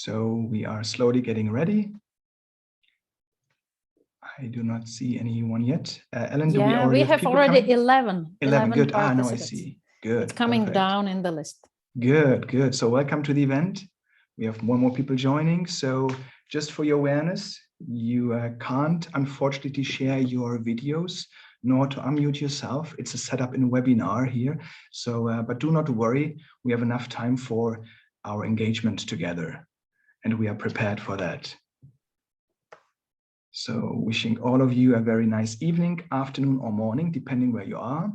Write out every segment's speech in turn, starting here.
So we are slowly getting ready. I do not see anyone yet. Ellen, do we already have already coming? 11, good. Now I see. Good. It's coming perfect. down in the list. Good. So welcome to the event. We have more people joining. So just for your awareness, you can't unfortunately share your videos nor to unmute yourself. It's a setup in a webinar here. So, but do not worry. We have enough time for our engagement together, and we are prepared for that. So wishing all of you a very nice evening, afternoon, or morning, depending where you are.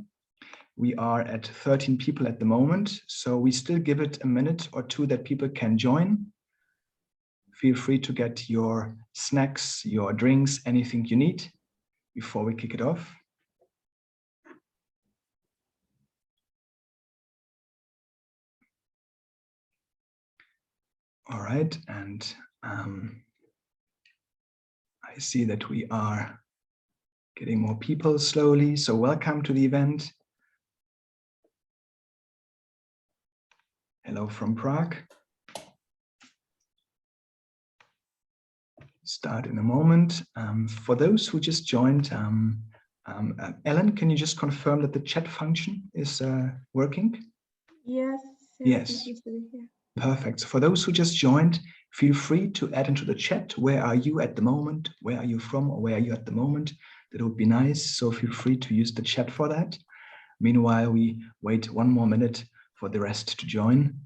We are at 13 people at the moment, so we still give it a minute or two that people can join. Feel free to get your snacks, your drinks, anything you need before we kick it off. All right, and I see that we are getting more people slowly, so welcome to the event. Hello from Prague. Start in a moment. For those who just joined, Ellen, can you just confirm that the chat function is working? Yes. Perfect. So for those who just joined, feel free to add into the chat, where are you at the moment? Where are you from, or where are you at the moment? That would be nice. So feel free to use the chat for that. Meanwhile, we wait one more minute for the rest to join.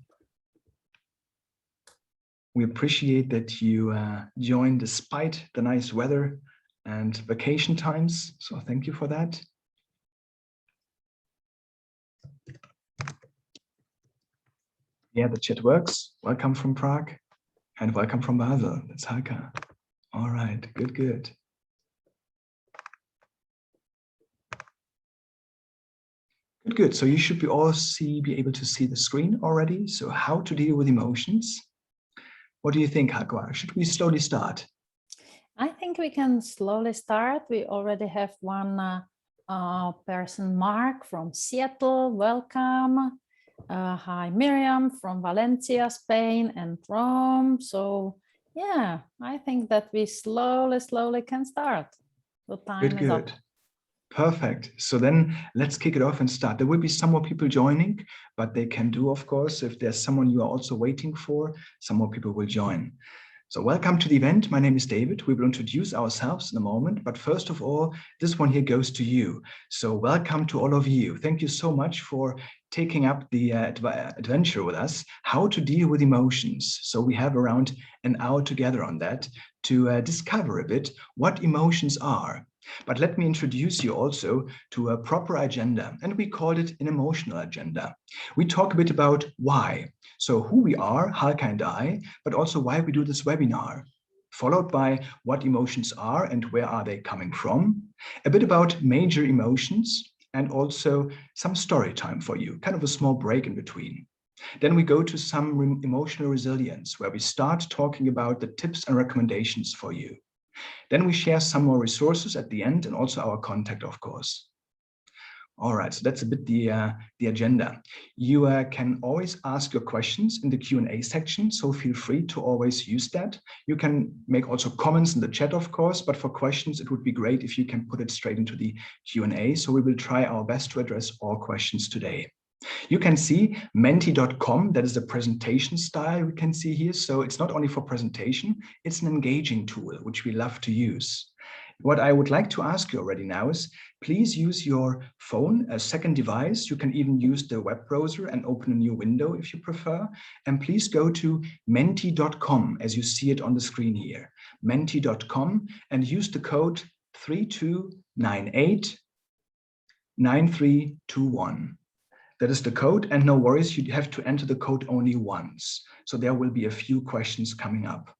We appreciate that you joined despite the nice weather and vacation times. So thank you for that. Yeah, the chat works. Welcome from Prague and welcome from Basel. That's Halka. All right, good. Good. So you should be able to see the screen already. So how to deal with emotions. What do you think, Halka? Should we slowly start? I think we can slowly start. We already have one person, Mark from Seattle. Welcome. Hi, Miriam from Valencia, Spain, and Rome. So yeah, I think that we slowly can start. The time is up. Perfect. So then let's kick it off and start. There will be some more people joining, but they can do, of course, if there's someone you are also waiting for, some more people will join. So welcome to the event. My name is David. We will introduce ourselves in a moment, but first of all, this one here goes to you. So welcome to all of you. Thank you so much for taking up the adventure with us, how to deal with emotions. So we have around an hour together on that to discover a bit what emotions are. But let me introduce you also to a proper agenda, and we called it an emotional agenda. We talk a bit about why. So who we are, Halka and I, but also why we do this webinar, followed by what emotions are and where are they coming from, a bit about major emotions, and also some story time for you, kind of a small break in between. Then we go to some emotional resilience, where we start talking about the tips and recommendations for you. Then we share some more resources at the end and also our contact, of course. All right, so that's a bit the agenda. You can always ask your questions in the Q&A section, so feel free to always use that. You can make also comments in the chat, of course, but for questions, it would be great if you can put it straight into the Q&A. So we will try our best to address all questions today. You can see menti.com, that is the presentation style we can see here. So it's not only for presentation, it's an engaging tool, which we love to use. What I would like to ask you already now is, please use your phone, a second device. You can even use the web browser and open a new window if you prefer. And please go to menti.com as you see it on the screen here, menti.com, and use the code 32989321. That is the code, and no worries, you have to enter the code only once. So there will be a few questions coming up.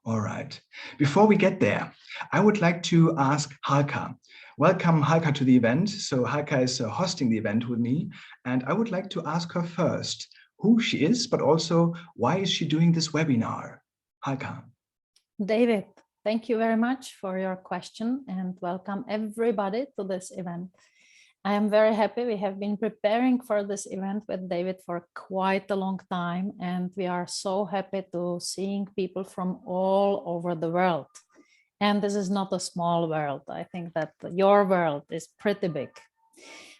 All right. Before we get there, I would like to ask Halka. Welcome, Halka, to the event. So Halka is hosting the event with me, and I would like to ask her first who she is, but also why is she doing this webinar? Halka. David, thank you very much for your question, and welcome everybody to this event. I am very happy. We have been preparing for this event with David for quite a long time, and we are so happy to seeing people from all over the world. And this is not a small world. I think that your world is pretty big.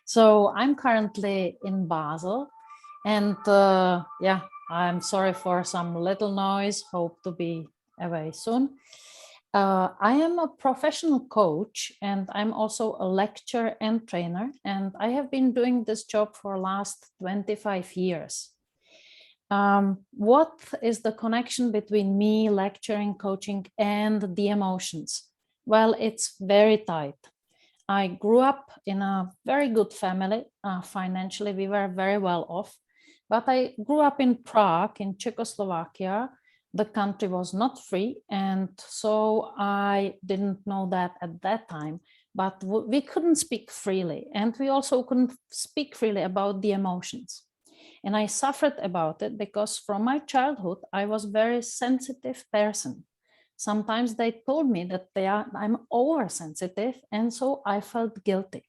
So I'm currently in Basel, and yeah, I'm sorry for some little noise. Hope to be away soon. I am a professional coach, and I'm also a lecturer and trainer, and I have been doing this job for the last 25 years. What is the connection between me, lecturing, coaching, and the emotions? Well, it's very tight. I grew up in a very good family. Financially, we were very well off, but I grew up in Prague, in Czechoslovakia. The country was not free, and so I didn't know that at that time, but we couldn't speak freely, and we also couldn't speak freely about the emotions. And I suffered about it because from my childhood, I was a very sensitive person. Sometimes they told me that I'm oversensitive, and so I felt guilty.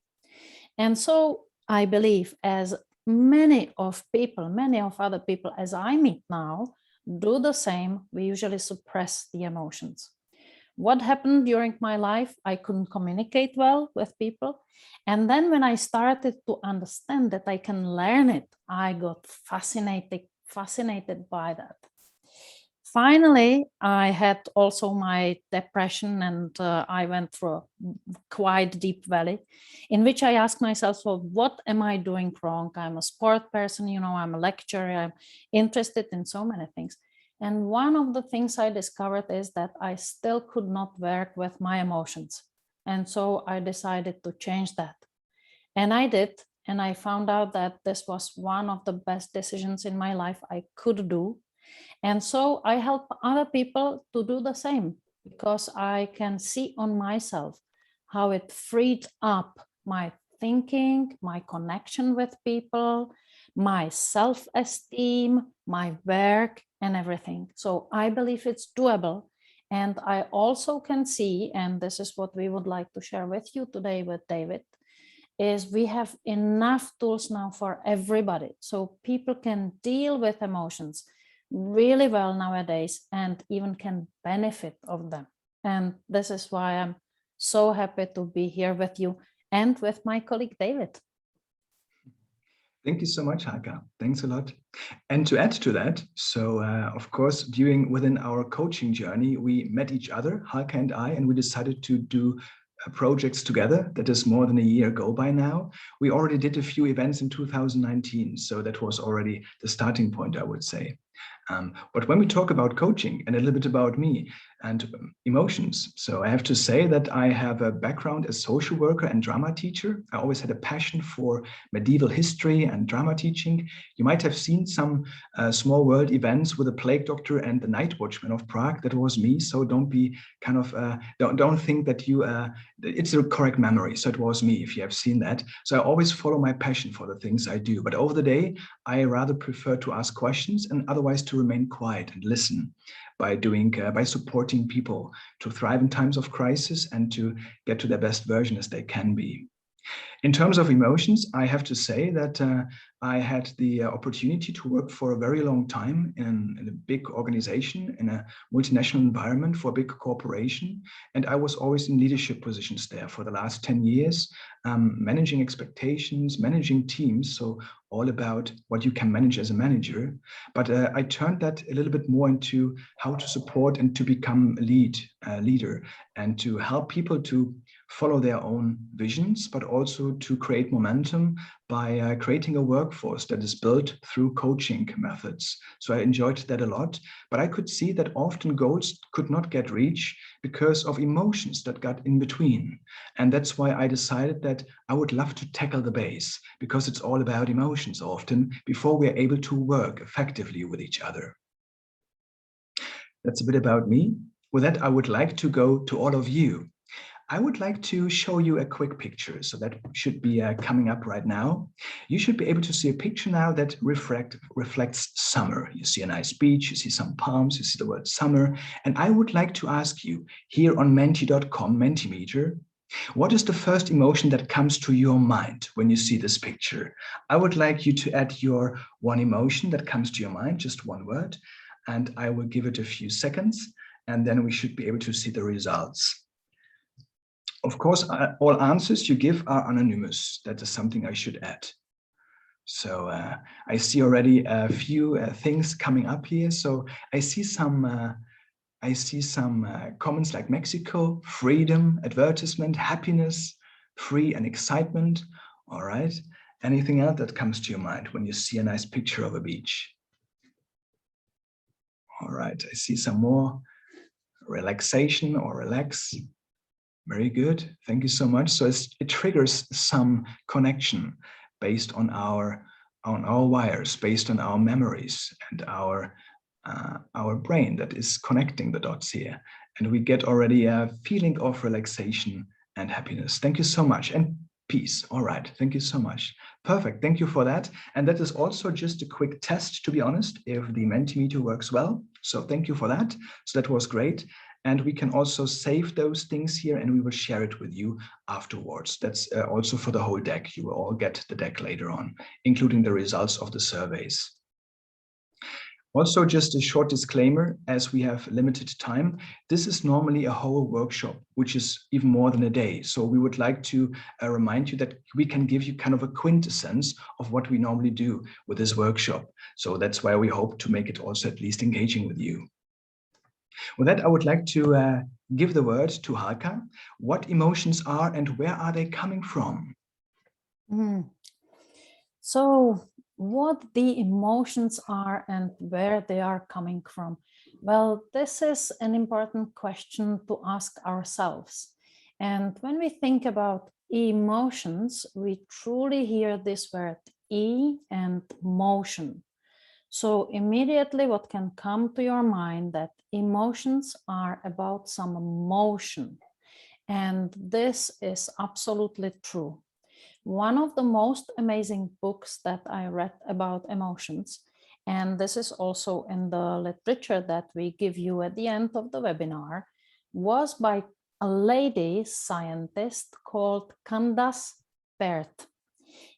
And so I believe, as many of other people as I meet now, do the same. We usually suppress the emotions. What happened during my life? I couldn't communicate well with people. And then when I started to understand that I can learn it, I got fascinated by that. Finally, I had also my depression, and I went through a quite deep valley in which I asked myself, well, what am I doing wrong? I'm a sport person, I'm a lecturer, I'm interested in so many things. And one of the things I discovered is that I still could not work with my emotions. And so I decided to change that. And I did. And I found out that this was one of the best decisions in my life I could do. And so I help other people to do the same, because I can see on myself how it freed up my thinking, my connection with people, my self-esteem, my work, and everything. So I believe it's doable. And I also can see, and this is what we would like to share with you today with David, is we have enough tools now for everybody. So people can deal with emotions really well nowadays and even can benefit of them. And this is why I'm so happy to be here with you and with my colleague David. Thank you so much, Halka. Thanks a lot. And to add to that, so of course, within our coaching journey, we met each other, Halka and I, and we decided to do projects together. That is more than a year ago by now. We already did a few events in 2019, so that was already the starting point, I would say. But when we talk about coaching and a little bit about me and emotions, so I have to say that I have a background as social worker and drama teacher. I always had a passion for medieval history and drama teaching. You might have seen some small world events with the plague doctor and the night watchman of Prague. That was me. So don't be kind of, don't think that it's a correct memory. So it was me if you have seen that. So I always follow my passion for the things I do. But over the day, I rather prefer to ask questions and otherwise to remain quiet and listen by supporting people to thrive in times of crisis and to get to their best version as they can be. In terms of emotions, I have to say that I had the opportunity to work for a very long time in a big organization, in a multinational environment for a big corporation. And I was always in leadership positions there for the last 10 years, managing expectations, managing teams. So all about what you can manage as a manager. But I turned that a little bit more into how to support and to become a leader and to help people to follow their own visions, but also to create momentum by creating a workforce that is built through coaching methods. So I enjoyed that a lot, but I could see that often goals could not get reached because of emotions that got in between. And that's why I decided that I would love to tackle the base, because it's all about emotions often before we're able to work effectively with each other. That's a bit about me. With that, I would like to go to all of you. I would like to show you a quick picture. So that should be coming up right now. You should be able to see a picture now that reflects summer. You see a nice beach, you see some palms, you see the word summer. And I would like to ask you here on menti.com, Mentimeter, What is the first emotion that comes to your mind when you see this picture? I would like you to add your one emotion that comes to your mind, just one word, and I will give it a few seconds, and then we should be able to see the results. Of course, all answers you give are anonymous. That is something I should add. So I see already a few things coming up here. So I see some comments like Mexico, freedom, advertisement, happiness, free, and excitement. All right. Anything else that comes to your mind when you see a nice picture of a beach? All right. I see some more relaxation or relax. Very good. Thank you so much. So it triggers some connection based on our wires, based on our memories and our brain that is connecting the dots here. And we get already a feeling of relaxation and happiness. Thank you so much. And peace. All right. Thank you so much. Perfect. Thank you for that. And that is also just a quick test, to be honest, if the Mentimeter works well. So thank you for that. So that was great. And we can also save those things here and we will share it with you afterwards. That's also for the whole deck. You will all get the deck later on, including the results of the surveys. Also, just a short disclaimer, as we have limited time, this is normally a whole workshop, which is even more than a day. So we would like to remind you that we can give you kind of a quintessence of what we normally do with this workshop. So that's why we hope to make it also at least engaging with you. With that, I would like to give the word to Halka. What emotions are and where are they coming from? So what the emotions are and where they are coming from? Well, this is an important question to ask ourselves. And when we think about emotions, we truly hear this word E and motion. So immediately what can come to your mind that emotions are about some motion. And this is absolutely true. One of the most amazing books that I read about emotions, and this is also in the literature that we give you at the end of the webinar, was by a lady scientist called Candace Pert.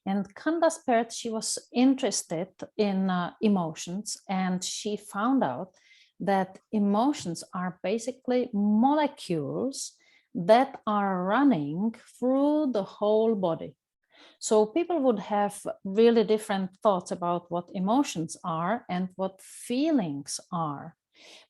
And Candace Pert, she was interested in emotions, and she found out that emotions are basically molecules that are running through the whole body. So people would have really different thoughts about what emotions are and what feelings are.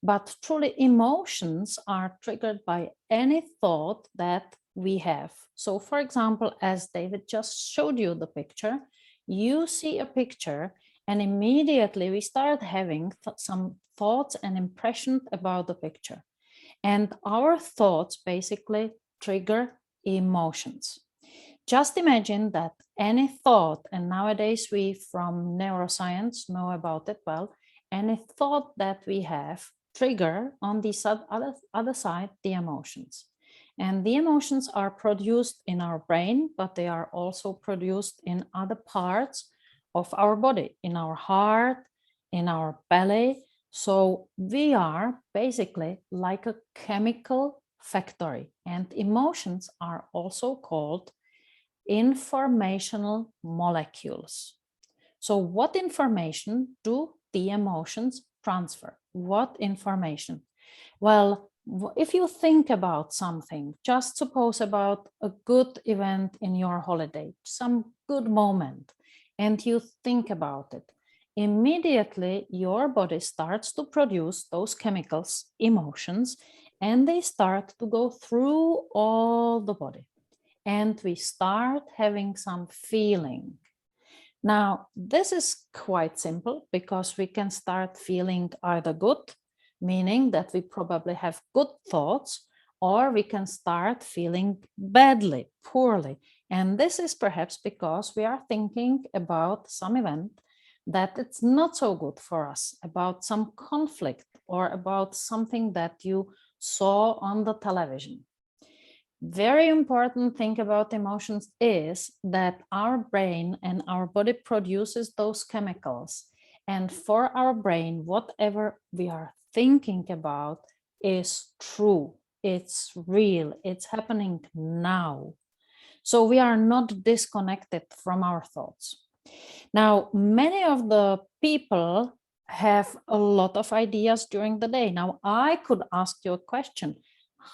But truly emotions are triggered by any thought that we have. So for example, as David just showed you the picture, you see a picture and immediately we start having some thoughts and impressions about the picture. And our thoughts basically trigger emotions. Just imagine that any thought, and nowadays we from neuroscience know about it well, any thought that we have trigger on the other side the emotions. And the emotions are produced in our brain, but they are also produced in other parts of our body, in our heart, in our belly. So we are basically like a chemical factory, and emotions are also called informational molecules. So what information do the emotions transfer? What information? Well, if you think about something, just suppose about a good event in your holiday, some good moment, and you think about it, immediately your body starts to produce those chemicals, emotions, and they start to go through all the body. And we start having some feeling. Now, this is quite simple because we can start feeling either good, meaning that we probably have good thoughts, or we can start feeling badly, poorly. And this is perhaps because we are thinking about some event that it's not so good for us, about some conflict or about something that you saw on the television. Very important thing about emotions is that our brain and our body produces those chemicals. And for our brain, whatever we are thinking about is true. it's real, it's happening now. So we are not disconnected from our thoughts. Now, many of the people have a lot of ideas during the day. Now, I could ask you a question.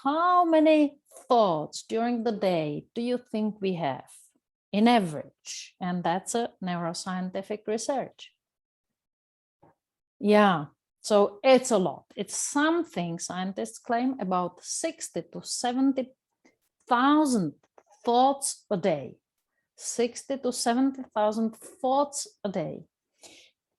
How many thoughts during the day do you think we have in average? And that's a neuroscientific research. Yeah, so it's a lot. It's something scientists claim about 60 to 70,000 thoughts a day. 60 to 70,000 thoughts a day.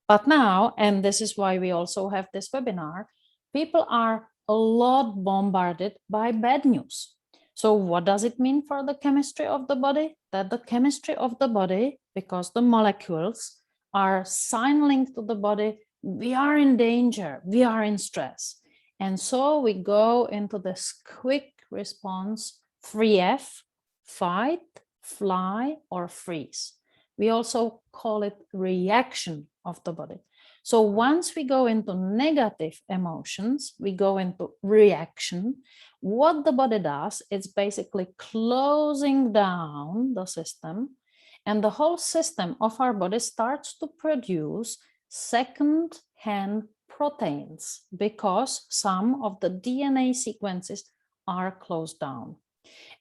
But now, and this is why we also have this webinar, people are a lot bombarded by bad news. So what does it mean for the chemistry of the body? That the chemistry of the body, because the molecules are signaling to the body, we are in danger, we are in stress. And so we go into this quick response, 3F, fight, fly, or freeze. We also call it reaction of the body. So once we go into negative emotions, we go into reaction. What the body does, it's basically closing down the system, and the whole system of our body starts to produce second-hand proteins because some of the DNA sequences are closed down.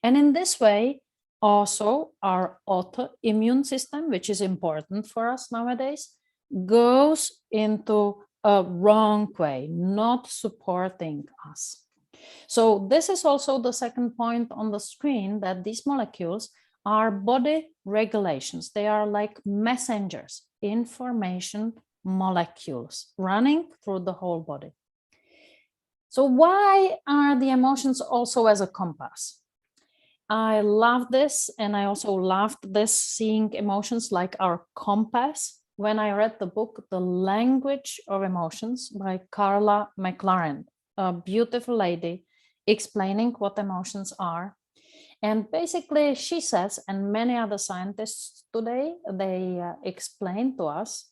And in this way, also our autoimmune system, which is important for us nowadays, goes into a wrong way, not supporting us. So this is also the second point on the screen, that these molecules are body regulations. They are like messengers, information molecules running through the whole body. So why are the emotions also as a compass? I love this, and I also loved this, seeing emotions like our compass, when I read the book, The Language of Emotions by Carla McLaren, a beautiful lady explaining what emotions are. And basically she says, and many other scientists today, they explain to us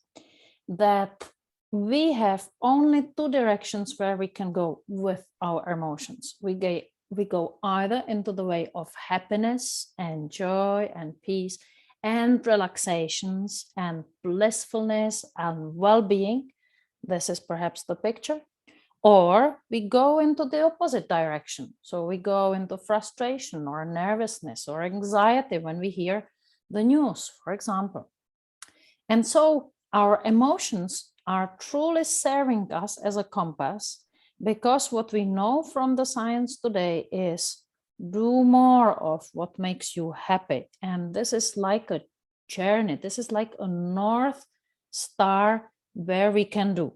that we have only two directions where we can go with our emotions. We go either into the way of happiness and joy and peace and relaxations and blissfulness and well-being. This is perhaps the picture. Or we go into the opposite direction. So we go into frustration or nervousness or anxiety when we hear the news, for example. And so our emotions are truly serving us as a compass, because what we know from the science today is do more of what makes you happy. And this is like a journey. This is like a North Star where we can do.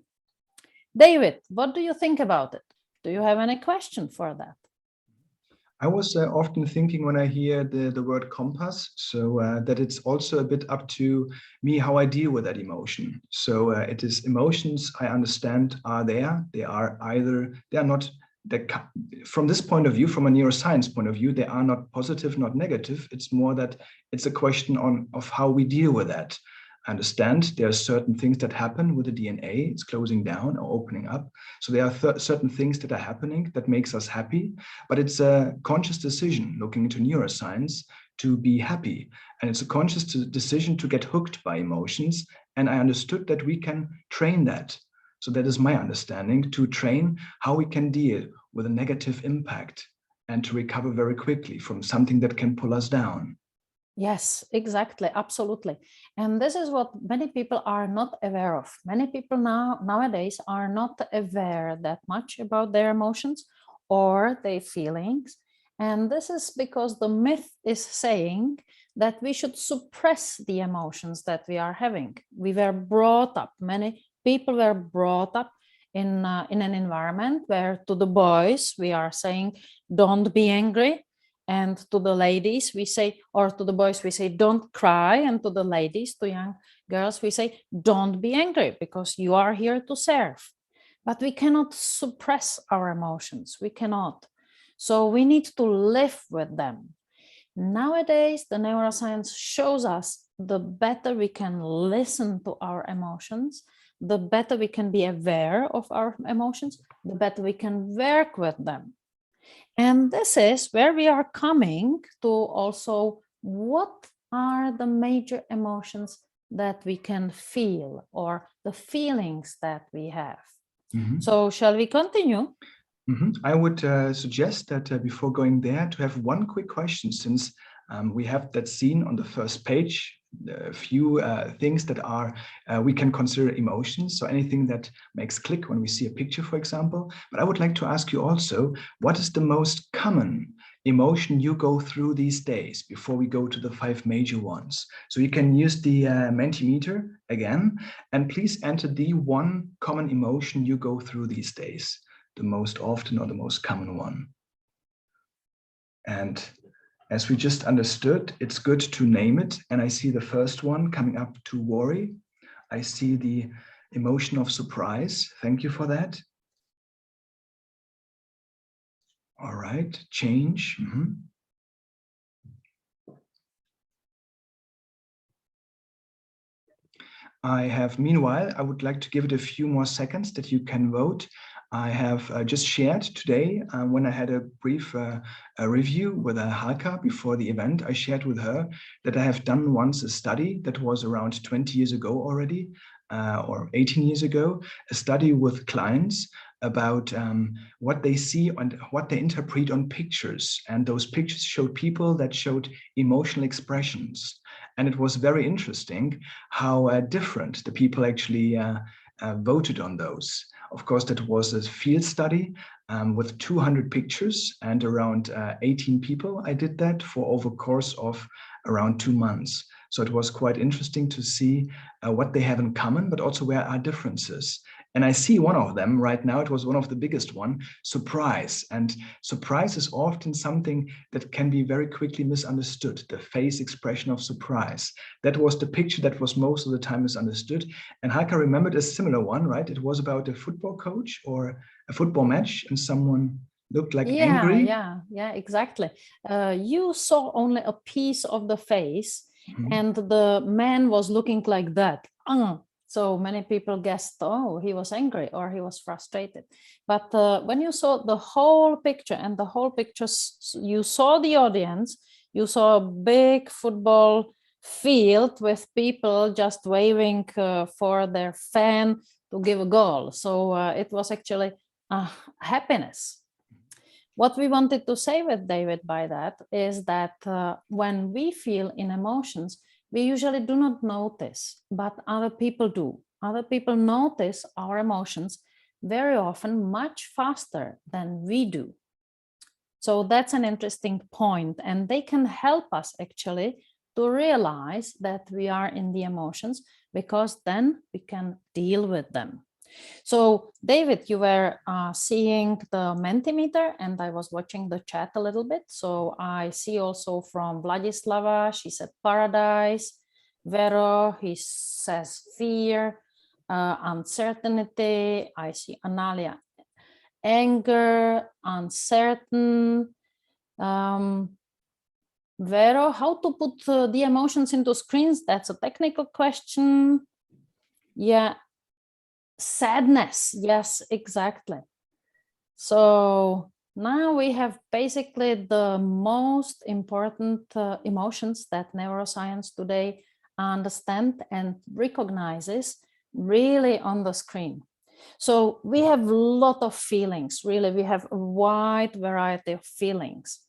David, what do you think about it? Do you have any question for that? I was often thinking when I hear the word compass, so that it's also a bit up to me how I deal with that emotion. So it is emotions I understand are there. They are not, from this point of view, from a neuroscience point of view, they are not positive, not negative. It's more that it's a question of how we deal with that. I understand there are certain things that happen with the DNA, it's closing down or opening up. So there are certain things that are happening that makes us happy, but it's a conscious decision looking into neuroscience to be happy. And it's a conscious decision to get hooked by emotions. And I understood that we can train that. So that is my understanding, to train how we can deal with a negative impact and to recover very quickly from something that can pull us down. Yes, exactly. Absolutely. And this is what many people are not aware of. Many people nowadays are not aware that much about their emotions or their feelings. And this is because the myth is saying that we should suppress the emotions that we are having. We were brought up, many people were brought up in an environment where to the boys we are saying, don't be angry. And to the ladies, we say, or to the boys, we say, don't cry. And to the ladies, to young girls, we say, don't be angry because you are here to serve. But we cannot suppress our emotions. We cannot. So we need to live with them. Nowadays, the neuroscience shows us the better we can listen to our emotions, the better we can be aware of our emotions, the better we can work with them. And this is where we are coming to also what are the major emotions that we can feel or the feelings that we have. So shall we continue? I would suggest that before going there to have one quick question, since we have that scene on the first page, a few things that are we can consider emotions, so anything that makes click when we see a picture, for example. But I would like to ask you also, what is the most common emotion you go through these days before we go to the 5 major ones? So you can use the Mentimeter again, and please enter the one common emotion you go through these days, the most often or the most common one. And as we just understood, it's good to name it. And I see the first one coming up to worry. I see the emotion of surprise. Thank you for that. All right, change. I have, meanwhile, I would like to give it a few more seconds that you can vote. I have just shared today when I had a brief review with Halka before the event. I shared with her that I have done once a study that was around 20 years ago already, or 18 years ago, a study with clients about what they see and what they interpret on pictures. And those pictures showed people that showed emotional expressions. And it was very interesting how different the people actually voted on those. Of course, that was a field study with 200 pictures and around 18 people. I did that for over a course of around 2 months. So it was quite interesting to see what they have in common, but also where are differences. And I see one of them right now. It was one of the biggest one, surprise. And surprise is often something that can be very quickly misunderstood, the face expression of surprise. That was the picture that was most of the time misunderstood. And Halka remembered a similar one, right? It was about a football coach or a football match, and someone looked like angry. Yeah, exactly. You saw only a piece of the face, and the man was looking like that. So many people guessed, oh, he was angry or he was frustrated. But when you saw the whole picture, and the whole picture, you saw the audience, you saw a big football field with people just waving for their fan to give a goal. So it was actually happiness. What we wanted to say with David by that is that when we feel in emotions, we usually do not notice, but other people do. Other people notice our emotions very often much faster than we do. So that's an interesting point, and they can help us actually to realize that we are in the emotions, because then we can deal with them. So David, you were seeing the Mentimeter, and I was watching the chat a little bit. So I see also from Vladislava, she said paradise. Vero, he says fear, uncertainty. I see Analia, anger, uncertain. Vero, how to put the emotions into screens? That's a technical question. Yeah. Sadness, yes, exactly. So now we have basically the most important emotions that neuroscience today understand and recognizes really on the screen. So we have a lot of feelings, really, we have a wide variety of feelings.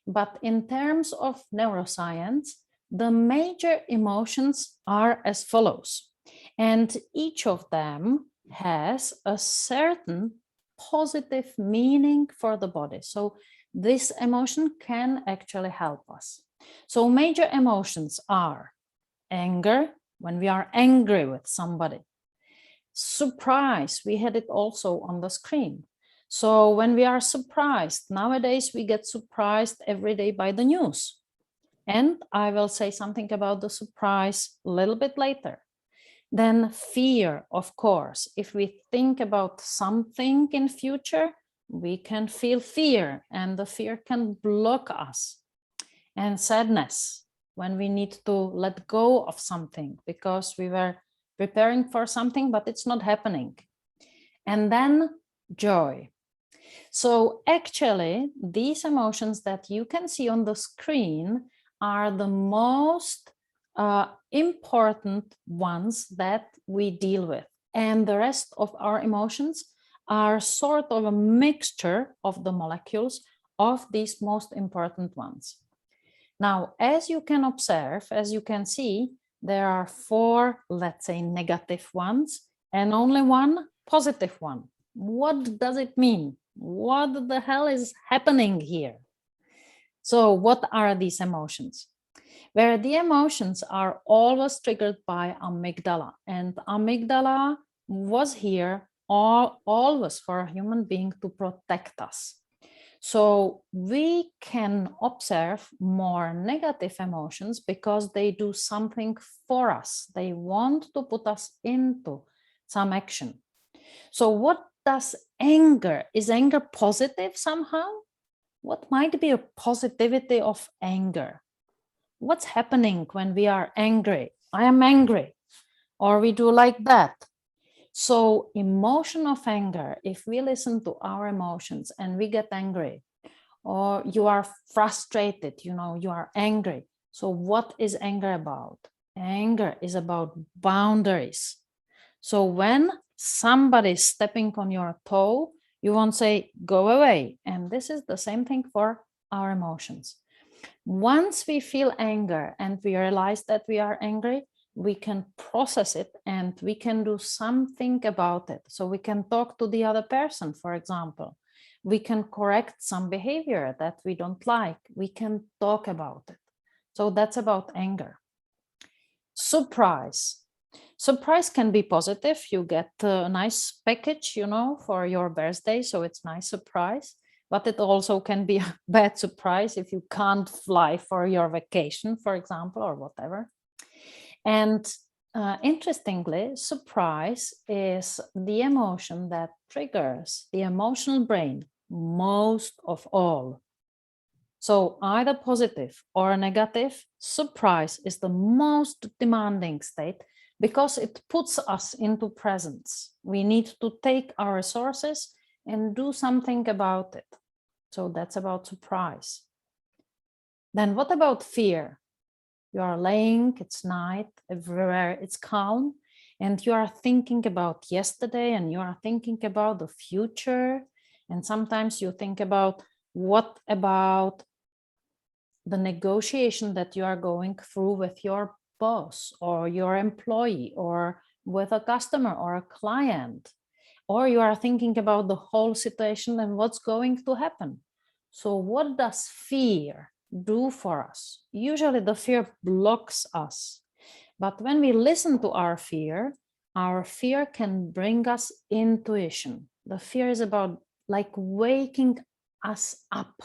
But in terms of neuroscience, the major emotions are as follows. And each of them has a certain positive meaning for the body. So this emotion can actually help us. So major emotions are anger, when we are angry with somebody. Surprise, we had it also on the screen. So when we are surprised, nowadays we get surprised every day by the news. And I will say something about the surprise a little bit later. Then fear, of course, if we think about something in future, we can feel fear, and the fear can block us. And sadness, when we need to let go of something because we were preparing for something, but it's not happening. And then joy. So actually, these emotions that you can see on the screen are the most important ones that we deal with. And the rest of our emotions are sort of a mixture of the molecules of these most important ones. Now, as you can observe, as you can see, there are 4, let's say, negative ones and only 1 positive one. What does it mean? What the hell is happening here? So what are these emotions? Where the emotions are always triggered by amygdala, and amygdala was here always for a human being to protect us. So we can observe more negative emotions because they do something for us. They want to put us into some action. So what does anger? Is anger positive somehow? What might be a positivity of anger? What's happening when we are angry? I am angry, or we do like that. So emotion of anger, if we listen to our emotions and we get angry, or you are frustrated, you know, you are angry. So what is anger about? Anger is about boundaries. So when somebody is stepping on your toe, you won't say, go away. And this is the same thing for our emotions. Once we feel anger and we realize that we are angry, we can process it and we can do something about it. So we can talk to the other person, for example. We can correct some behavior that we don't like. We can talk about it. So that's about anger. Surprise. Surprise can be positive. You get a nice package, you know, for your birthday. So it's a nice surprise. But it also can be a bad surprise if you can't fly for your vacation, for example, or whatever. And interestingly, surprise is the emotion that triggers the emotional brain most of all. So either positive or negative, surprise is the most demanding state because it puts us into presence. We need to take our resources and do something about it. So that's about surprise. Then what about fear? You are laying, it's night, everywhere it's calm, and you are thinking about yesterday and you are thinking about the future. And sometimes you think about what about the negotiation that you are going through with your boss or your employee or with a customer or a client, or you are thinking about the whole situation and what's going to happen. So what does fear do for us? Usually the fear blocks us, but when we listen to our fear can bring us intuition. The fear is about like waking us up,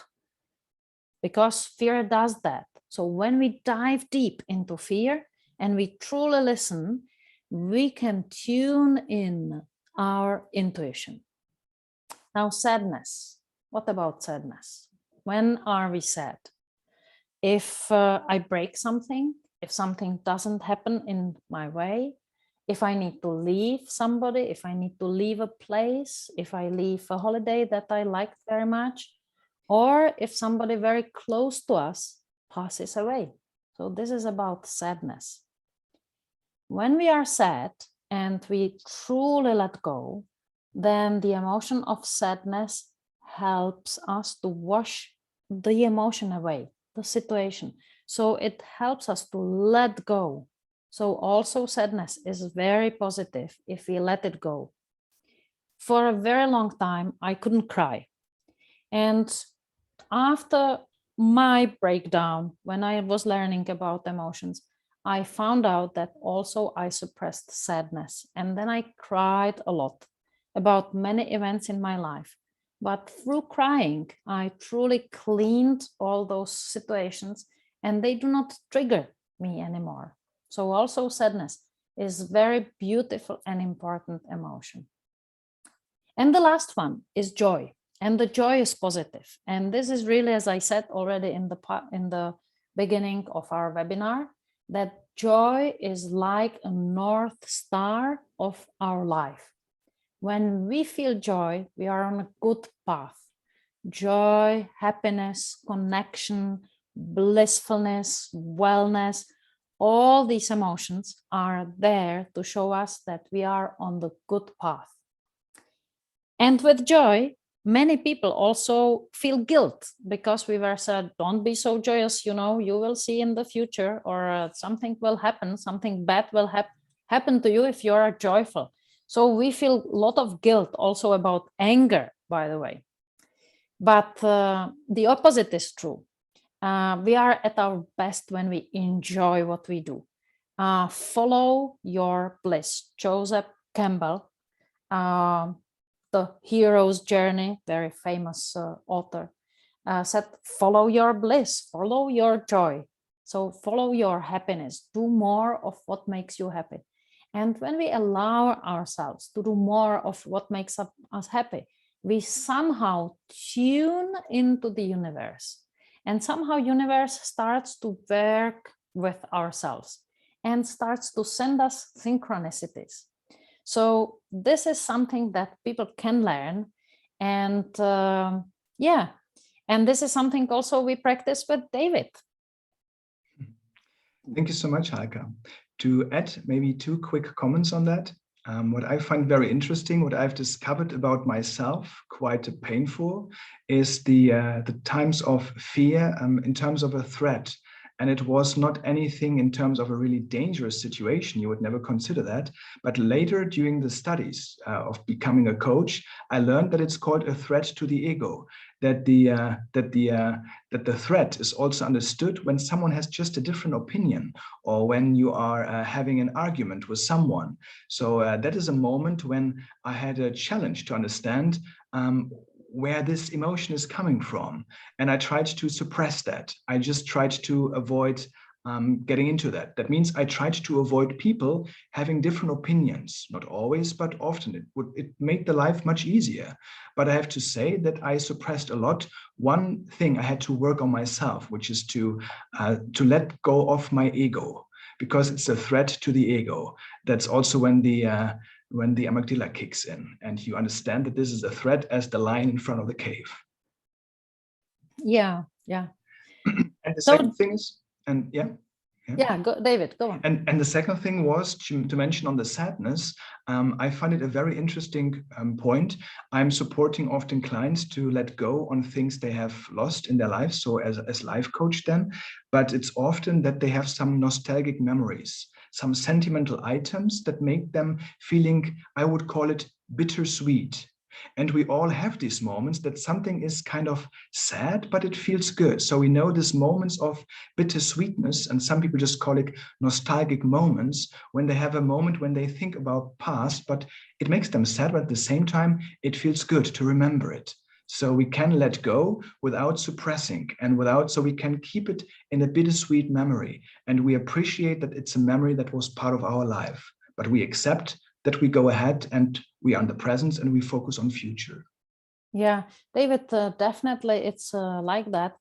because fear does that. So when we dive deep into fear and we truly listen, we can tune in our intuition. Now, sadness. What about sadness? When are we sad? If I break something, if something doesn't happen in my way, if I need to leave somebody, if I need to leave a place, if I leave a holiday that I liked very much, or if somebody very close to us passes away. So this is about sadness. When we are sad and we truly let go, then the emotion of sadness helps us to wash the emotion away, the situation. So it helps us to let go. So also sadness is very positive if we let it go. For a very long time, I couldn't cry. And after my breakdown, when I was learning about emotions, I found out that also I suppressed sadness. And then I cried a lot about many events in my life. But through crying, I truly cleaned all those situations and they do not trigger me anymore. So also sadness is very beautiful and important emotion. And the last one is joy. And the joy is positive. And this is really, as I said already in the beginning of our webinar, that joy is like a north star of our life. when we feel joy, we are on a good path. Joy, happiness, connection, blissfulness, wellness, all these emotions are there to show us that we are on the good path. And with joy, many people also feel guilt because we were said, don't be so joyous, you know, you will see in the future, or something will happen, something bad will happen to you if you are joyful. So we feel a lot of guilt also about anger, by the way. But the opposite is true. We are at our best when we enjoy what we do. Follow your bliss. Joseph Campbell, the hero's journey, very famous author, said, follow your bliss, follow your joy. So follow your happiness, do more of what makes you happy. And when we allow ourselves to do more of what makes us happy, we somehow tune into the universe, and somehow universe starts to work with ourselves and starts to send us synchronicities. So this is something that people can learn. And yeah, and this is something also we practice with David. Thank you so much, Halka. To add maybe 2 quick comments on that. What I find very interesting, what I've discovered about myself, quite painful, is the times of fear in terms of a threat. And it was not anything in terms of a really dangerous situation. You would never consider that. But later, during the studies of becoming a coach, I learned that it's called a threat to the ego. That the threat is also understood when someone has just a different opinion, or when you are having an argument with someone. So that is a moment when I had a challenge to understand where this emotion is coming from. And I tried to suppress that. I just tried to avoid getting into that. That means I tried to avoid people having different opinions, not always, but often. It made the life much easier. But I have to say that I suppressed a lot. One thing I had to work on myself, which is to let go of my ego, because it's a threat to the ego. That's also when the amygdala kicks in, and you understand that this is a threat as the lion in front of the cave. Yeah. And the second thing is, David, go on. And the second thing was to mention on the sadness. I find it a very interesting point. I'm supporting often clients to let go on things they have lost in their lives, so as life coach then, but it's often that they have some nostalgic memories, some sentimental items that make them feeling, I would call it bittersweet. And we all have these moments that something is kind of sad, but it feels good. So we know these moments of bittersweetness, and some people just call it nostalgic moments, when they have a moment when they think about past, but it makes them sad, but at the same time, it feels good to remember it. So we can let go without suppressing, and so we can keep it in a bittersweet memory. And we appreciate that it's a memory that was part of our life, but we accept that we go ahead and we are in the present and we focus on future. Yeah, David, definitely it's like that.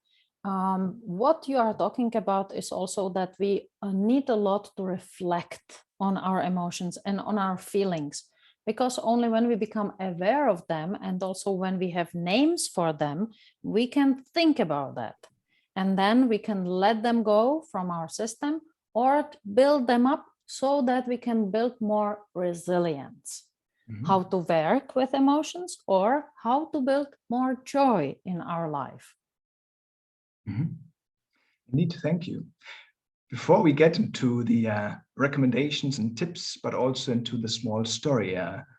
What you are talking about is also that we need a lot to reflect on our emotions and on our feelings, because only when we become aware of them, and also when we have names for them, we can think about that. And then we can let them go from our system or build them up so that we can build more resilience. Mm-hmm. How to work with emotions, or how to build more joy in our life. Mm-hmm. Indeed, thank you. Before we get into the recommendations and tips, but also into the small story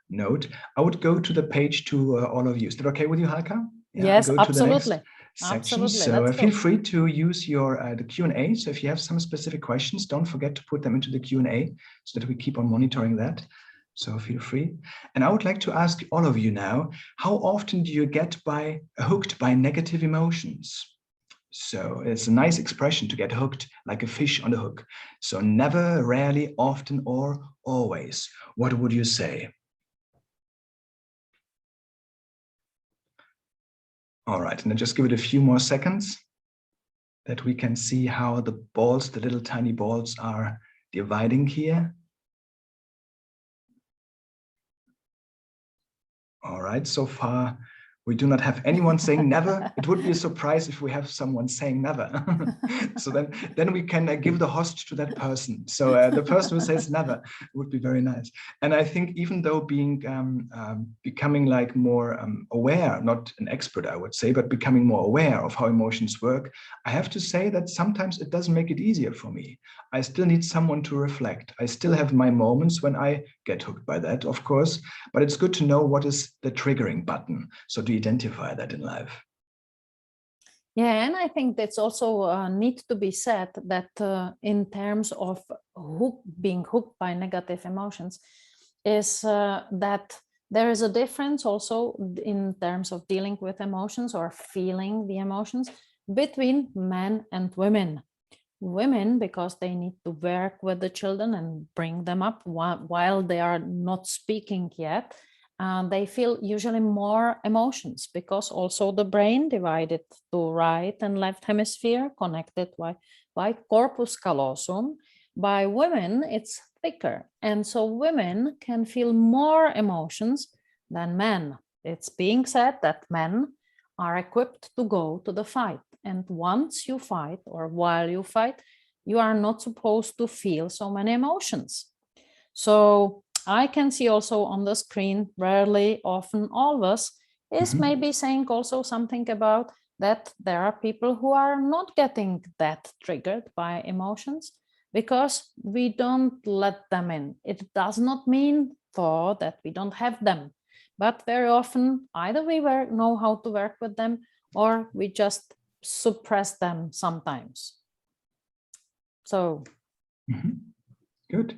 note, I would go to the page to all of you. Is that okay with you, Halka? Yeah, yes, absolutely. Section. So feel free to use your the Q&A. So if you have some specific questions, don't forget to put them into the Q&A so that we keep on monitoring that. So feel free. And I would like to ask all of you now, how often do you get hooked by negative emotions? So it's a nice expression, to get hooked like a fish on a hook. So never, rarely, often, or always. What would you say? All right, and then just give it a few more seconds that we can see how the balls, the little tiny balls, are dividing here. All right, so far we do not have anyone saying never. It would be a surprise if we have someone saying never. So then we can give the host to that person. So the person who says never would be very nice. And I think even though becoming like more aware, not an expert, I would say, but becoming more aware of how emotions work, I have to say that sometimes it doesn't make it easier for me. I still need someone to reflect. I still have my moments when I get hooked by that, of course, but it's good to know what is the triggering button. So to identify that in life. Yeah, and I think that's also need to be said that in terms of being hooked by negative emotions is that there is a difference also in terms of dealing with emotions or feeling the emotions between men and women. Women, because they need to work with the children and bring them up while they are not speaking yet, they feel usually more emotions because also the brain divided to right and left hemisphere connected by corpus callosum. By women, it's thicker. And so women can feel more emotions than men. It's being said that men are equipped to go to the fight. And once you fight or while you fight, you are not supposed to feel so many emotions. So I can see also on the screen, rarely, often, always, is maybe saying also something about that there are people who are not getting that triggered by emotions because we don't let them in. It does not mean though that we don't have them, but very often either we know how to work with them or we just suppress them sometimes. So good.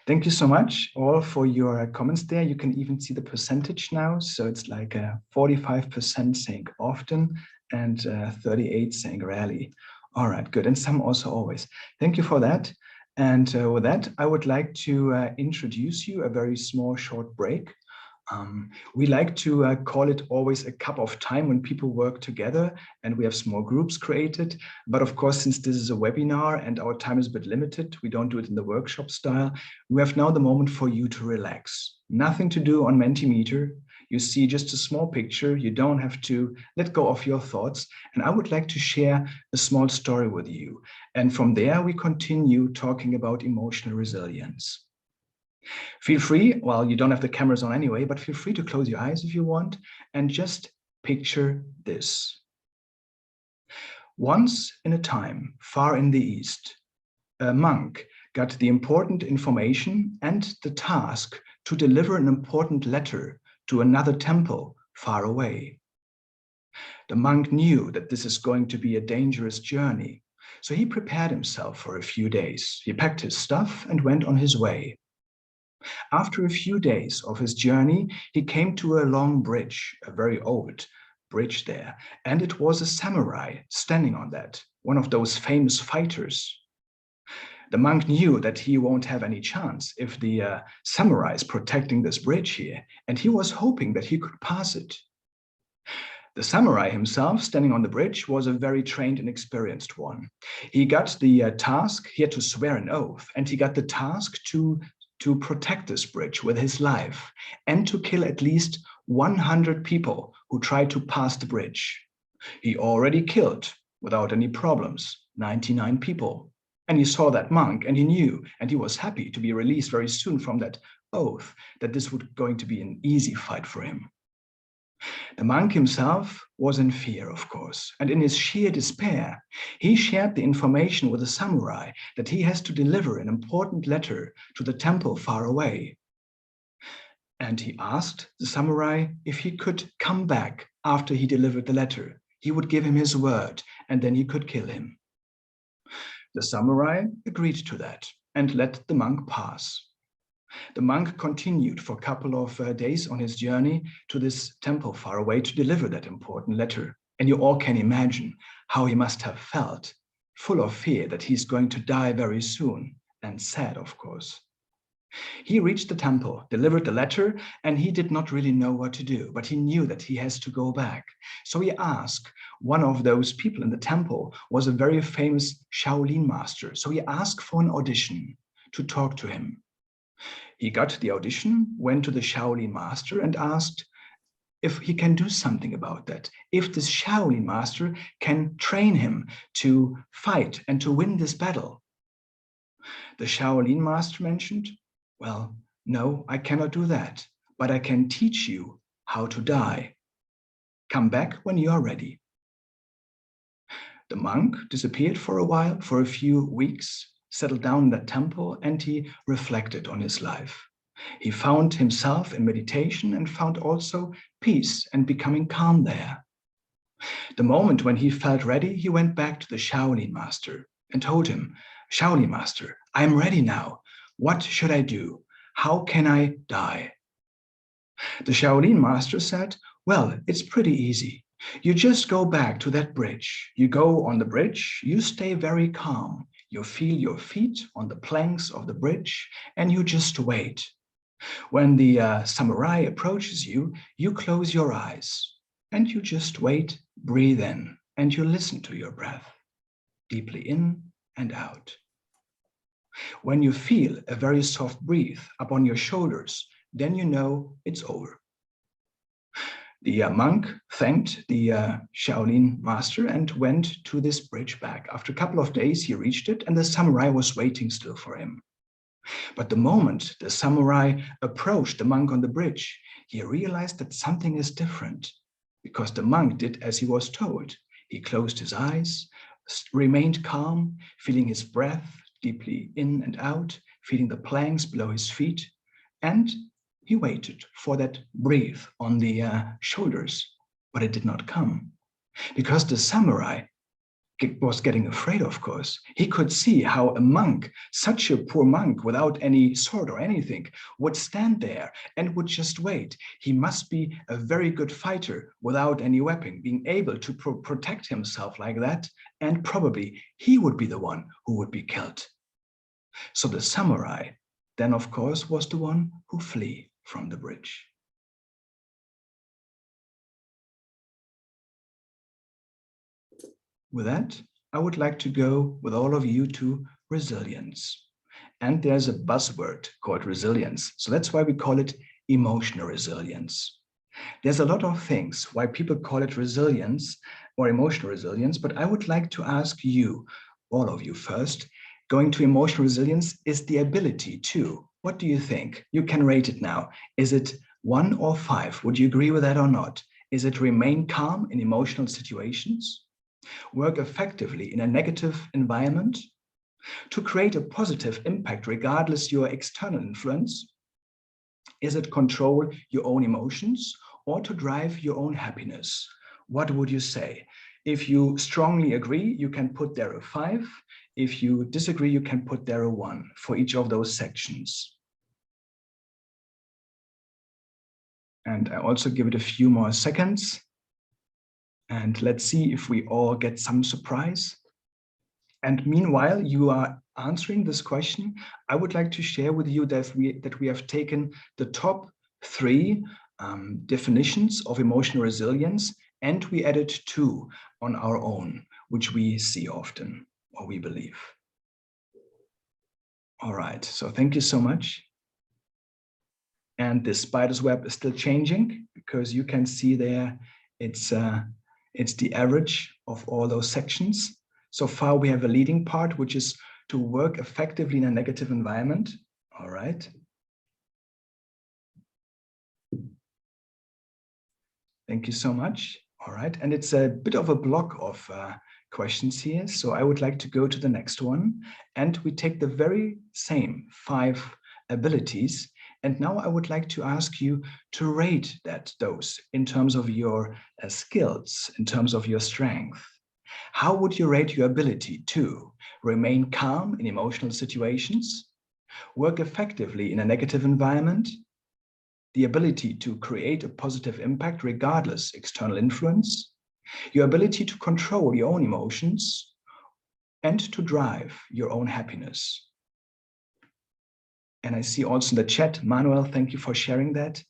Thank you so much all for your comments there. You can even see the percentage now. So it's like 45% saying often and 38 saying rarely. All right, good. And some also always. Thank you for that. And with that, I would like to introduce you a very small short break. We like to call it always a cup of time when people work together and we have small groups created. But of course, since this is a webinar and our time is a bit limited, we don't do it in the workshop style. We have now the moment for you to relax. Nothing to do on Mentimeter. You see just a small picture. You don't have to let go of your thoughts. And I would like to share a small story with you. And from there, we continue talking about emotional resilience. Feel free, well, you don't have the cameras on anyway, but feel free to close your eyes if you want and just picture this. Once in a time, far in the East, a monk got the important information and the task to deliver an important letter to another temple far away. The monk knew that this is going to be a dangerous journey, so he prepared himself for a few days. He packed his stuff and went on his way. After a few days of his journey, he came to a long bridge, a very old bridge there, and it was a samurai standing on that, one of those famous fighters. The monk knew that he won't have any chance if the samurai is protecting this bridge here, and he was hoping that he could pass it. The samurai himself, standing on the bridge, was a very trained and experienced one. He got the task, he had to swear an oath, and he got the task to protect this bridge with his life and to kill at least 100 people who tried to pass the bridge. He already killed, without any problems, 99 people. And he saw that monk and he knew, and he was happy to be released very soon from that oath, that this was going to be an easy fight for him. The monk himself was in fear, of course, and in his sheer despair, he shared the information with the samurai that he has to deliver an important letter to the temple far away. And he asked the samurai if he could come back after he delivered the letter. He would give him his word, and then he could kill him. The samurai agreed to that and let the monk pass. The monk continued for a couple of days on his journey to this temple far away to deliver that important letter. And you all can imagine how he must have felt, full of fear that he's going to die very soon, and sad, of course. He reached the temple, delivered the letter, and he did not really know what to do, but he knew that he has to go back. So he asked, one of those people in the temple was a very famous Shaolin master. So he asked for an audition to talk to him. He got the audition, went to the Shaolin master and asked, if he can do something about that, if this Shaolin master can train him to fight and to win this battle. The Shaolin master mentioned, well, no, I cannot do that, but I can teach you how to die. Come back when you are ready. The monk disappeared for a while, for a few weeks, settled down in the temple, and he reflected on his life. He found himself in meditation and found also peace and becoming calm there. The moment when he felt ready, he went back to the Shaolin master and told him, Shaolin master, I am ready now. What should I do? How can I die? The Shaolin master said, well, it's pretty easy. You just go back to that bridge. You go on the bridge, you stay very calm. You feel your feet on the planks of the bridge and you just wait. When the samurai approaches you, you close your eyes and you just wait, breathe in, and you listen to your breath, deeply in and out. When you feel a very soft breath upon your shoulders, then you know it's over. The monk thanked the Shaolin master and went to this bridge back. After a couple of days, he reached it and the samurai was waiting still for him. But the moment the samurai approached the monk on the bridge, he realized that something is different because the monk did as he was told. He closed his eyes, remained calm, feeling his breath deeply in and out, feeling the planks below his feet, and he waited for that breath on the shoulders, but it did not come because the samurai was getting afraid, of course. He could see how a monk, such a poor monk without any sword or anything, would stand there and would just wait. He must be a very good fighter without any weapon, being able to protect himself like that, and probably he would be the one who would be killed. So the samurai then, of course, was the one who fled from the bridge. With that, I would like to go with all of you to resilience. And there's a buzzword called resilience. So that's why we call it emotional resilience. There's a lot of things why people call it resilience or emotional resilience, but I would like to ask you, all of you first, going to emotional resilience is the ability to, what do you think? You can rate it now. Is it 1 or 5? Would you agree with that or not? Is it remain calm in emotional situations? Work effectively in a negative environment? To create a positive impact regardless your external influence? Is it control your own emotions or to drive your own happiness? What would you say? If you strongly agree, you can put there a 5. If you disagree, you can put there a 1 for each of those sections. And I also give it a few more seconds. And let's see if we all get some surprise. And meanwhile, you are answering this question, I would like to share with you that we have taken the top 3 definitions of emotional resilience, and we added 2 on our own, which we see often, or we believe. All right, so thank you so much. And the spider's web is still changing because you can see there, it's the average of all those sections. So far, we have a leading part, which is to work effectively in a negative environment. All right. Thank you so much. All right. And it's a bit of a block of questions here. So I would like to go to the next one. And we take the very same 5 abilities. And now I would like to ask you to rate those in terms of your skills, in terms of your strength. How would you rate your ability to remain calm in emotional situations, work effectively in a negative environment, the ability to create a positive impact regardless external influence, your ability to control your own emotions, and to drive your own happiness? And I see also in the chat, Manuel, thank you for sharing that.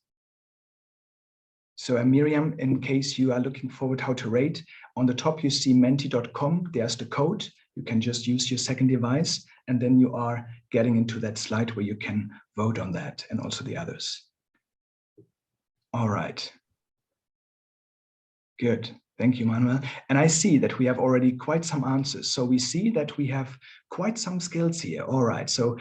So Miriam, in case you are looking forward how to rate, on the top you see menti.com, there's the code. You can just use your second device, and then you are getting into that slide where you can vote on that and also the others. All right. Good. Thank you, Manuel. And I see that we have already quite some answers. So we see that we have quite some skills here. All right. So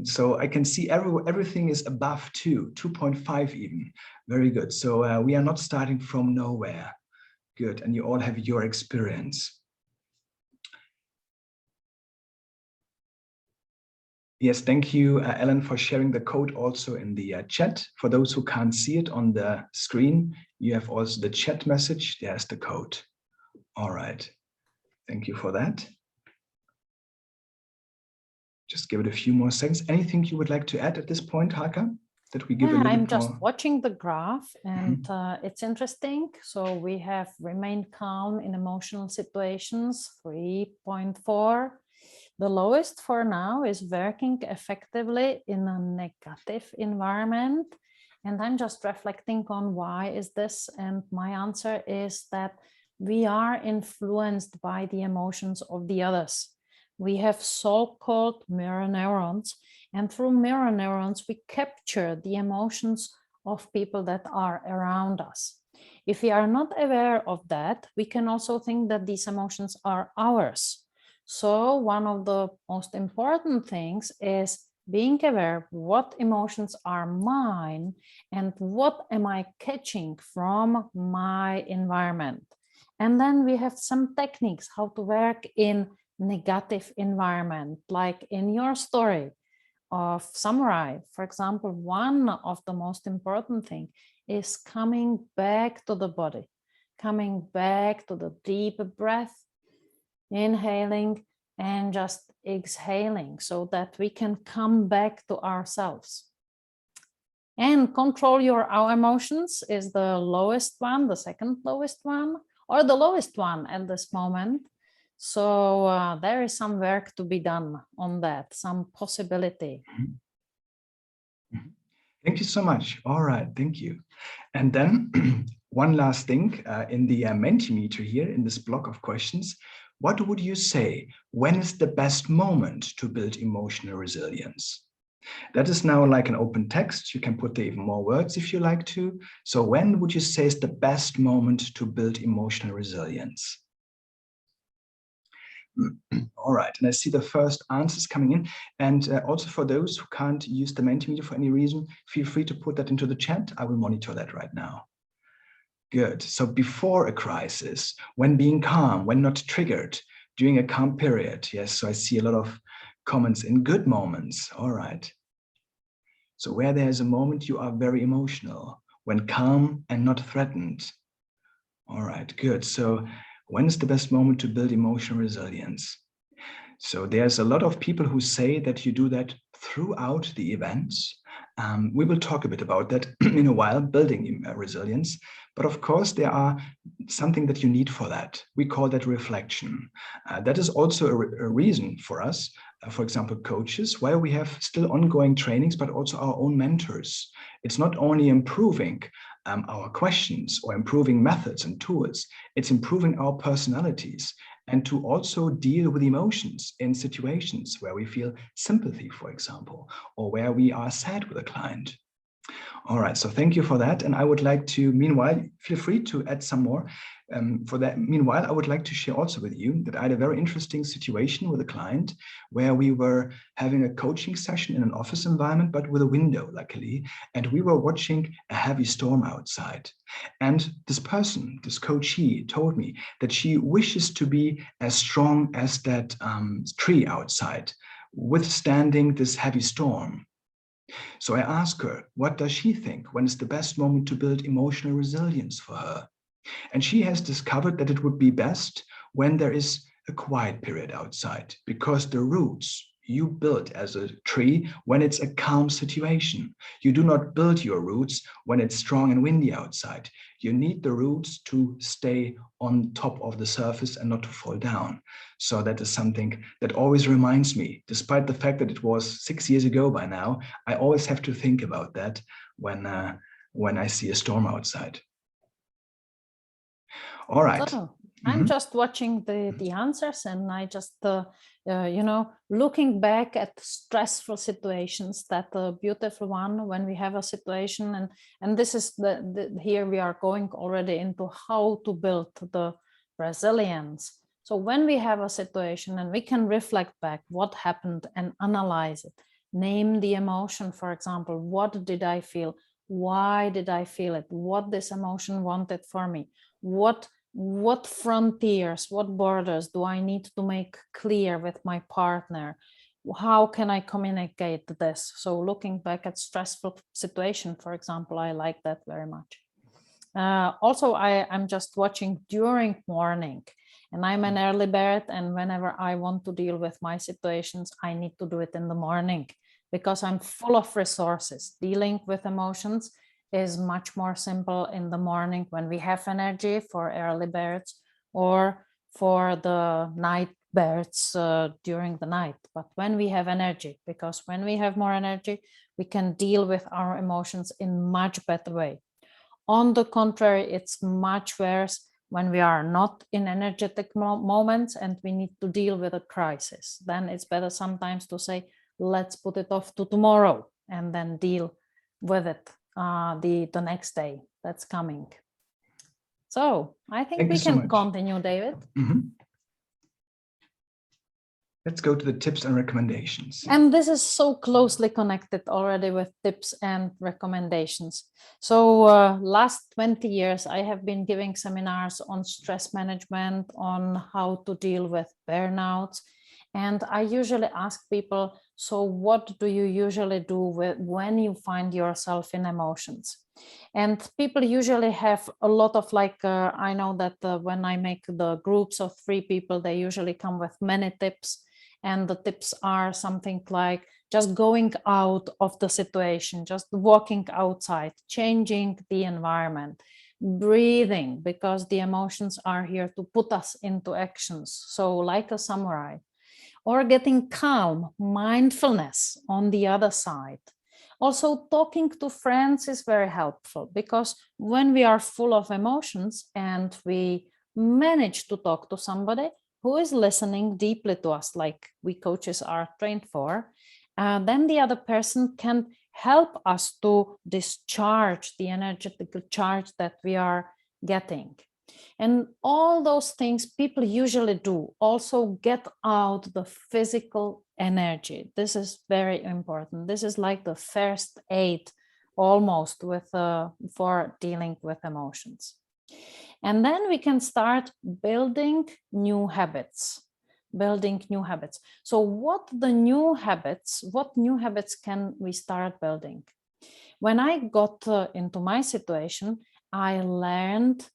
so I can see everything is above 2.5 even. Very good. So we are not starting from nowhere. Good. And you all have your experience. Yes, thank you, Ellen, for sharing the code also in the chat. For those who can't see it on the screen, you have also the chat message. There's the code. All right. Thank you for that. Just give it a few more seconds. Anything you would like to add at this point, Halka? That we give a little I'm bit just more... watching the graph, and it's interesting. So we have remained calm in emotional situations, 3.4. The lowest for now is working effectively in a negative environment. And I'm just reflecting on why is this? And my answer is that we are influenced by the emotions of the others. We have so-called mirror neurons, and through mirror neurons, we capture the emotions of people that are around us. If we are not aware of that, we can also think that these emotions are ours. So one of the most important things is being aware what emotions are mine and what am I catching from my environment. And then we have some techniques how to work in negative environment, like in your story of samurai. For example, one of the most important thing is coming back to the body, coming back to the deep breath, inhaling and just exhaling so that we can come back to ourselves. And control our emotions is the lowest one, the second lowest one, or the lowest one at this moment. So there is some work to be done on that, some possibility. Thank you so much. All right, thank you. And then one last thing in the Mentimeter here in this block of questions. What would you say, when is the best moment to build emotional resilience? That is now like an open text. You can put there even more words if you like to. So when would you say is the best moment to build emotional resilience? All right, and I see the first answers coming in. And also for those who can't use the Mentimeter for any reason, feel free to put that into the chat. I will monitor that right now. Good. So before a crisis, when being calm, when not triggered, during a calm period. Yes, so I see a lot of comments in good moments. All right. So where there's a moment you are very emotional, when calm and not threatened. All right, good. So when is the best moment to build emotional resilience? So there's a lot of people who say that you do that throughout the events. We will talk a bit about that in a while, building resilience. But of course, there are something that you need for that. We call that reflection. That is also a reason for us, for example, coaches, why we have still ongoing trainings, but also our own mentors. It's not only improving our questions or improving methods and tools, it's improving our personalities and to also deal with emotions in situations where we feel sympathy, for example, or where we are sad with a client. All right, so thank you for that. And I would like to, meanwhile, feel free to add some more. For that, meanwhile, I would like to share also with you that I had a very interesting situation with a client where we were having a coaching session in an office environment, but with a window, luckily. And we were watching a heavy storm outside. And this person, this coachee, told me that she wishes to be as strong as that tree outside, withstanding this heavy storm. So I asked her, what does she think? When is the best moment to build emotional resilience for her? And she has discovered that it would be best when there is a quiet period outside, because the roots you build as a tree when it's a calm situation. You do not build your roots when it's strong and windy outside. You need the roots to stay on top of the surface and not to fall down. So that is something that always reminds me, despite the fact that it was 6 years ago by now, I always have to think about that when I see a storm outside. All right. I'm just watching the answers, and I just, you know, looking back at stressful situations, that beautiful one when we have a situation, and this is here we are going already into how to build the resilience. So when we have a situation and we can reflect back what happened and analyze it, name the emotion, for example, what did I feel? Why did I feel it? What this emotion wanted for me? What frontiers, what borders do I need to make clear with my partner? How can I communicate this? So looking back at stressful situation, for example, I like that very much. Also, I'm just watching during morning, and I'm an early bird, and whenever I want to deal with my situations, I need to do it in the morning because I'm full of resources. Dealing with emotions is much more simple in the morning when we have energy for early birds or for the night birds during the night. But when we have energy, because when we have more energy, we can deal with our emotions in much better way. On the contrary, it's much worse when we are not in energetic moments and we need to deal with a crisis. Then it's better sometimes to say, let's put it off to tomorrow and then deal with it the next day that's coming. So I think we can continue, David. Let's go to the tips and recommendations. And this is so closely connected already with tips and recommendations. So last 20 years, I have been giving seminars on stress management, on how to deal with burnouts. And I usually ask people, so what do you usually do when you find yourself in emotions? And people usually have a lot of I know that when I make the groups of 3 people, they usually come with many tips. And the tips are something like just going out of the situation, just walking outside, changing the environment, breathing, because the emotions are here to put us into actions. So like a samurai. Or getting calm, mindfulness on the other side. Also, talking to friends is very helpful, because when we are full of emotions and we manage to talk to somebody who is listening deeply to us, like we coaches are trained for, then the other person can help us to discharge the energetical charge that we are getting. And all those things people usually do, also get out the physical energy. This is very important. This is like the first aid almost with for dealing with emotions. And then we can start building new habits. So what new habits can we start building? When I got into my situation, I learned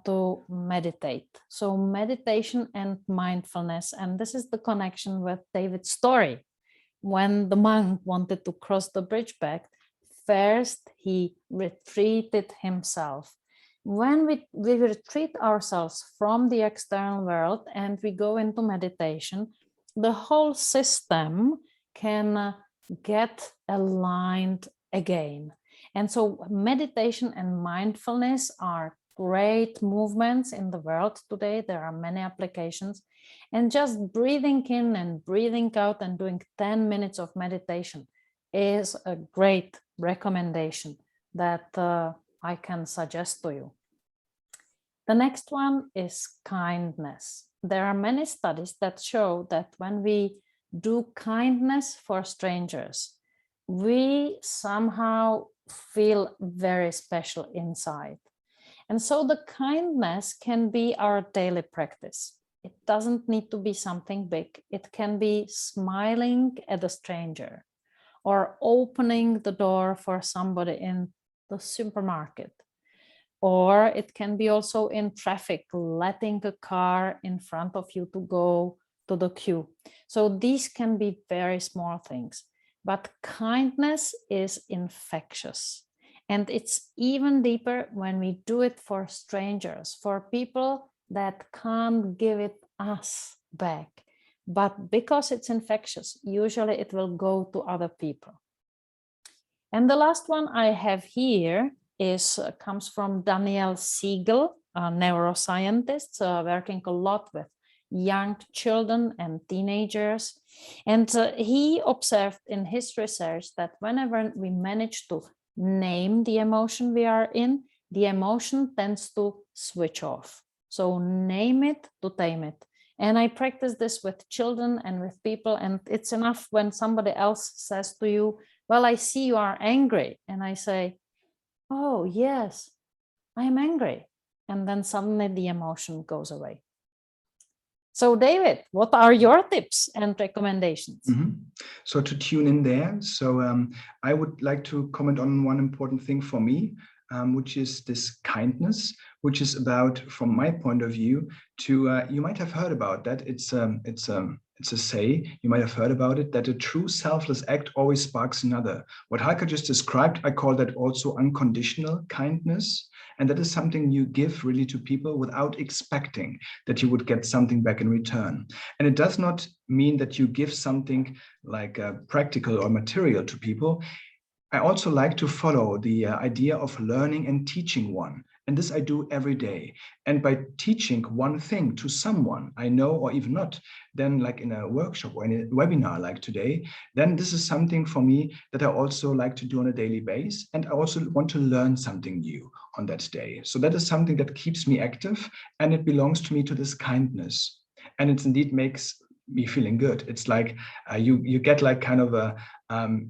to meditate. So meditation and mindfulness, and this is the connection with David's story. When the monk wanted to cross the bridge back, first he retreated himself. When we retreat ourselves from the external world and we go into meditation, the whole system can get aligned again. And so meditation and mindfulness are great movements in the world today. There are many applications, and just breathing in and breathing out and doing 10 minutes of meditation is a great recommendation that I can suggest to you. The next one is kindness. There are many studies that show that when we do kindness for strangers, we somehow feel very special inside. And so the kindness can be our daily practice. It doesn't need to be something big. It can be smiling at a stranger or opening the door for somebody in the supermarket. Or it can be also in traffic, letting a car in front of you to go to the queue. So these can be very small things, but kindness is infectious. And it's even deeper when we do it for strangers, for people that can't give it us back. But because it's infectious, usually it will go to other people. And the last one I have here comes from Daniel Siegel. neuroscientist working a lot with young children and teenagers. And he observed in his research that whenever we manage to name the emotion we are in, the emotion tends to switch off. So name it to tame it. And I practice this with children and with people. And it's enough when somebody else says to you, well, I see you are angry. And I say, oh, yes, I am angry. And then suddenly the emotion goes away. So David, what are your tips and recommendations? So to tune in there, so I would like to comment on one important thing for me, which is this kindness, which is about, from my point of view, to you might have heard about that. It's a say, you might have heard about it, that a true selfless act always sparks another. What Halka just described, I call that also unconditional kindness. And that is something you give really to people without expecting that you would get something back in return. And it does not mean that you give something like practical or material to people. I also like to follow the idea of learning and teaching one. And this I do every day. And by teaching one thing to someone I know or even not, then like in a workshop or in a webinar like today, then this is something for me that I also like to do on a daily basis. And I also want to learn something new on that day. So that is something that keeps me active, and it belongs to me, to this kindness. And it indeed makes me feeling good. It's like you get like kind of a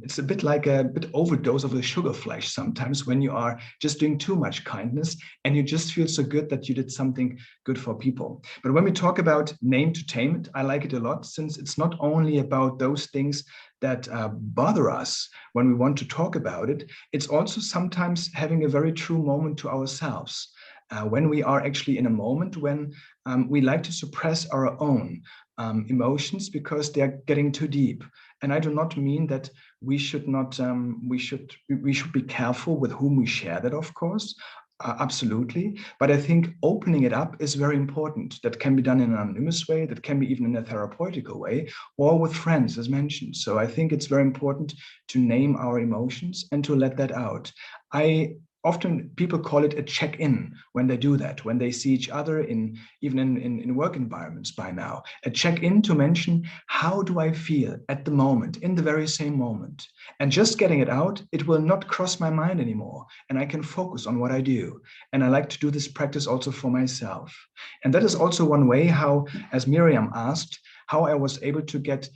it's a bit like a bit overdose of a sugar flash sometimes when you are just doing too much kindness, and you just feel so good that you did something good for people. But when we talk about name to tame it, I like it a lot, since it's not only about those things that bother us when we want to talk about it. It's also sometimes having a very true moment to ourselves. When we are actually in a moment when we like to suppress our own emotions because they are getting too deep. And I do not mean that we should not, we should be careful with whom we share that, of course. Absolutely. But I think opening it up is very important. That can be done in an anonymous way, that can be even in a therapeutical way, or with friends, as mentioned. So I think it's very important to name our emotions and to let that out. Often people call it a check-in when they do that, when they see each other even in work environments by now. A check-in to mention, how do I feel at the moment, in the very same moment? And just getting it out, it will not cross my mind anymore, and I can focus on what I do. And I like to do this practice also for myself. And that is also one way how, as Miriam asked, how I was able to get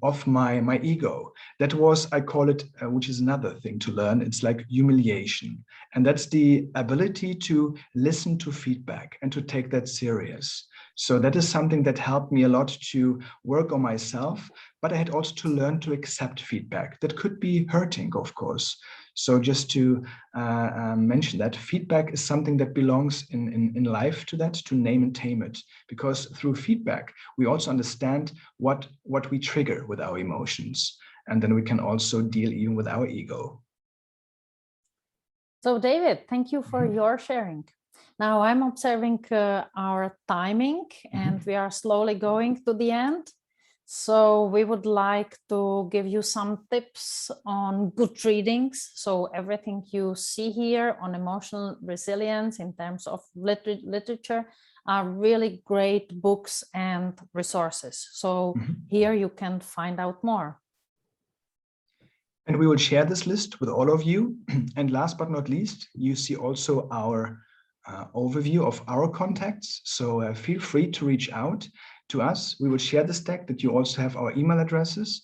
off my ego. That was, I call it, which is another thing to learn, it's like humiliation. And that's the ability to listen to feedback and to take that serious. So that is something that helped me a lot to work on myself, but I had also to learn to accept feedback. That could be hurting, of course. So just to mention that feedback is something that belongs in life to that, to name and tame it. Because through feedback, we also understand what we trigger with our emotions. And then we can also deal even with our ego. So David, thank you for your sharing. Now I'm observing our timing, and we are slowly going to the end. So we would like to give you some tips on good readings. So everything you see here on emotional resilience in terms of literature are really great books and resources. So here you can find out more. And we will share this list with all of you. And last but not least, you see also our overview of our contacts. So feel free to reach out to us. We will share this deck, that you also have our email addresses.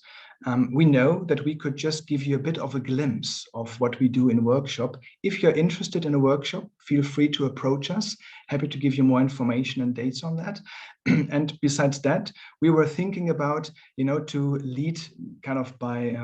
We know that we could just give you a bit of a glimpse of what we do in workshop. If you're interested in a workshop, feel free to approach us. Happy to give you more information and dates on that. And besides that, we were thinking about, to lead kind of by,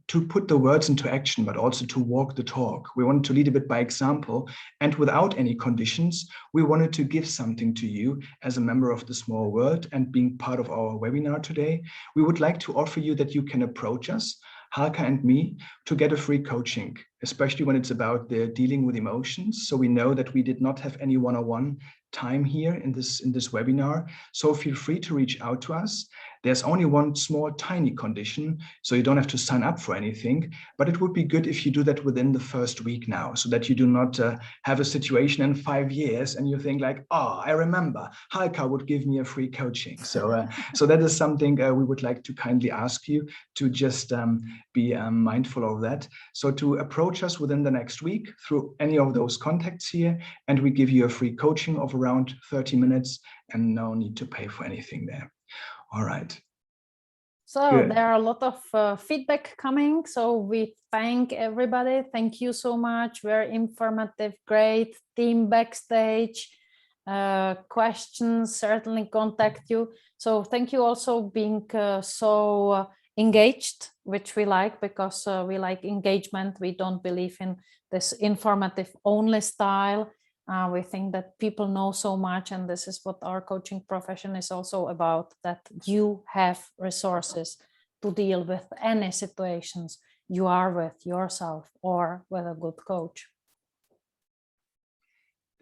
to put the words into action, but also to walk the talk. We wanted to lead a bit by example, and without any conditions, we wanted to give something to you as a member of the small world and being part of our webinar today. We would like to offer you that you can approach us, Halka and me, to get a free coaching especially when it's about the dealing with emotions. So we know that we did not have any one-on-one time here in this webinar. So feel free to reach out to us. There's only one small tiny condition, so you don't have to sign up for anything, but it would be good if you do that within the first week now, so that you do not have a situation in 5 years and you think like, oh, I remember Halka would give me a free coaching. So so that is something we would like to kindly ask you to just be mindful of that. So to approach us within the next week through any of those contacts here, and we give you a free coaching of around 30 minutes and no need to pay for anything there. All right. So Good. there are a lot of feedback coming. So we thank everybody. Thank you so much. Very informative, great team backstage. Questions, certainly contact you. So thank you also being so engaged, which we like, because we like engagement. We don't believe in this informative only style. We think that people know so much, and this is what our coaching profession is also about, that you have resources to deal with any situations you are with yourself or with a good coach.